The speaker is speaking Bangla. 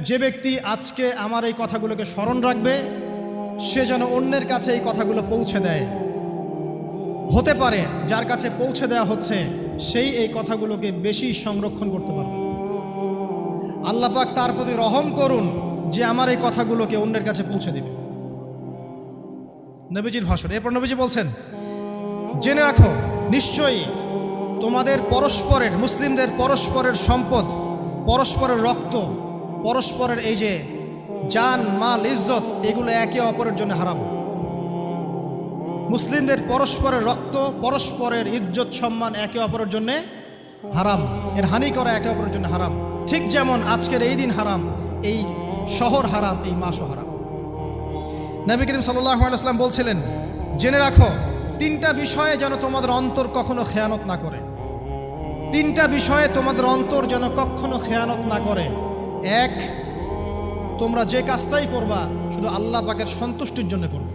যে ব্যক্তি আজকে আমার এই কথাগুলোকে স্মরণ রাখবে সে যেন অন্যের কাছে এই কথাগুলো পৌঁছে দেয়। হতে পারে যার কাছে পৌঁছে দেওয়া হচ্ছে সেই এই কথাগুলোকে বেশি সংরক্ষণ করতে পারবে। আল্লাহ পাক তার প্রতি রহম করুন যে আমার এই কথাগুলোকে অন্যের কাছে পৌঁছে দেবে। নবীজির ভাষণ। এরপর নবীজি বলছেন, জেনে রাখো নিশ্চয়ই তোমাদের পরস্পরের, মুসলিমদের পরস্পরের সম্পদ, পরস্পরের রক্ত, পরস্পরের এই যে জান মাল ইজ্জত, এগুলো একে অপরের জন্য হারাম। মুসলিমদের পরস্পরের রক্ত, পরস্পরের ইজ্জত সম্মান একে অপরের জন্য হারাম, এর হানি করা একে অপরের জন্য হারাম। ঠিক যেমন আজকের এই দিন হারাম, এই শহর হারাম, এই মাসও হারাম। নবী করিম সাল্লাল্লাহু আলাইহি ওয়াসাল্লাম বলছিলেন, জেনে রাখো তিনটা বিষয়ে যেন তোমাদের অন্তর কখনো খেয়ানত না করে। তিনটা বিষয়ে তোমাদের অন্তর যেন কখনো খেয়ানত না করে। এক, তোমরা যে কাজটাই করবা শুধু আল্লাহ পাকের সন্তুষ্টির জন্য করবে।